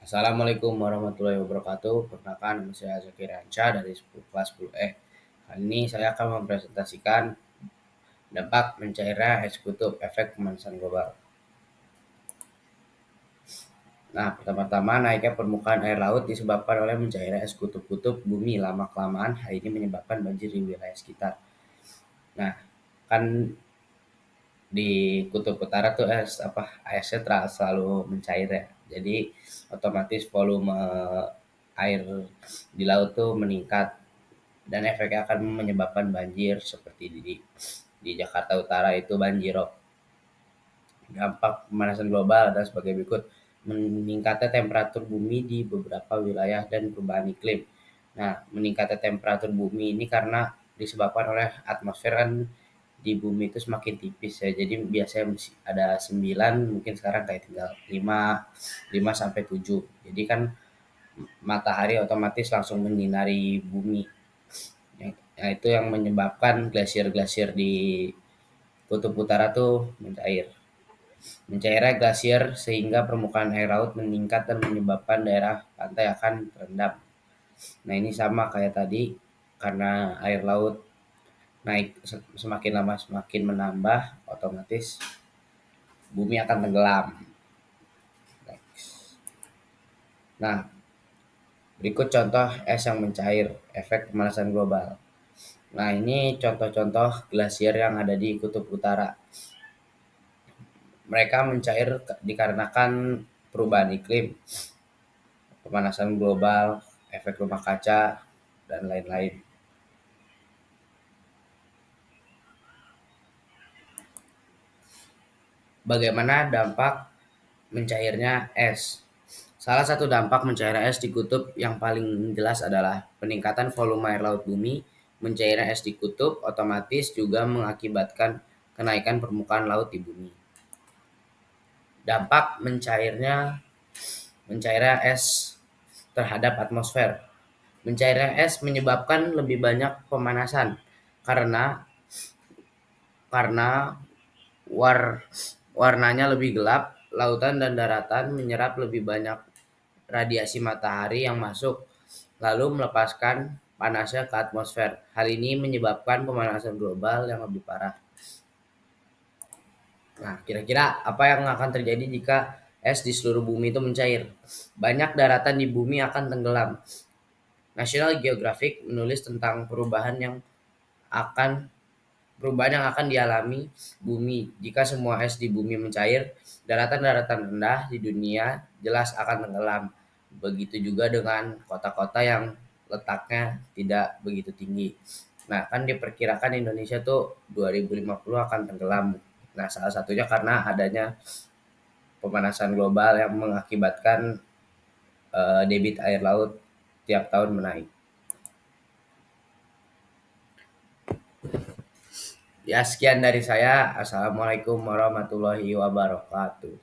Assalamualaikum warahmatullahi wabarakatuh. Perkenalkan, nama saya Zaki Ranca dari kelas 10E. Kali ini saya akan mempresentasikan dampak mencairnya es kutub efek pemanasan global. Nah, pertama-tama naiknya permukaan air laut disebabkan oleh mencairnya es kutub-kutub bumi lama-kelamaan. Hal ini menyebabkan banjir di wilayah sekitar. Nah, kan di kutub utara tuh esnya selalu mencair ya. Jadi otomatis volume air di laut tuh meningkat dan efeknya akan menyebabkan banjir seperti di Jakarta Utara itu banjirop. Dampak pemanasan global adalah sebagai berikut: meningkatnya temperatur bumi di beberapa wilayah dan perubahan iklim. Nah, meningkatnya temperatur bumi ini karena disebabkan oleh atmosfer kan di bumi itu semakin tipis ya. Jadi biasanya ada 9, mungkin sekarang kayak tinggal 5 sampai 7. Jadi kan matahari otomatis langsung menyinari bumi. Nah, itu yang menyebabkan glasier-glasier di kutub utara tuh mencair. Mencairnya glasier sehingga permukaan air laut meningkat dan menyebabkan daerah pantai akan terendam. Nah, ini sama kayak tadi, karena air laut naik semakin lama semakin menambah, otomatis bumi akan tenggelam. Nah, berikut contoh es yang mencair, efek pemanasan global. Nah, ini contoh-contoh glasier yang ada di kutub utara. Mereka mencair dikarenakan perubahan iklim, pemanasan global, efek rumah kaca, dan lain-lain. Bagaimana dampak mencairnya es? Salah satu dampak mencairnya es di kutub yang paling jelas adalah peningkatan volume air laut bumi. Mencairnya es di kutub otomatis juga mengakibatkan kenaikan permukaan laut di bumi. Dampak mencairnya es terhadap atmosfer. Mencairnya es menyebabkan lebih banyak pemanasan karena karena warnanya lebih gelap, lautan dan daratan menyerap lebih banyak radiasi matahari yang masuk, lalu melepaskan panasnya ke atmosfer. Hal ini menyebabkan pemanasan global yang lebih parah. Nah, kira-kira apa yang akan terjadi jika es di seluruh bumi itu mencair? Banyak daratan di bumi akan tenggelam. National Geographic menulis tentang akan perubahan yang akan dialami bumi jika semua es di bumi mencair. Daratan-daratan rendah di dunia jelas akan tenggelam. Begitu juga dengan kota-kota yang letaknya tidak begitu tinggi. Nah, kan diperkirakan Indonesia tuh 2050 akan tenggelam. Nah, salah satunya karena adanya pemanasan global yang mengakibatkan debit air laut tiap tahun menaik. Ya, sekian dari saya. Assalamualaikum warahmatullahi wabarakatuh.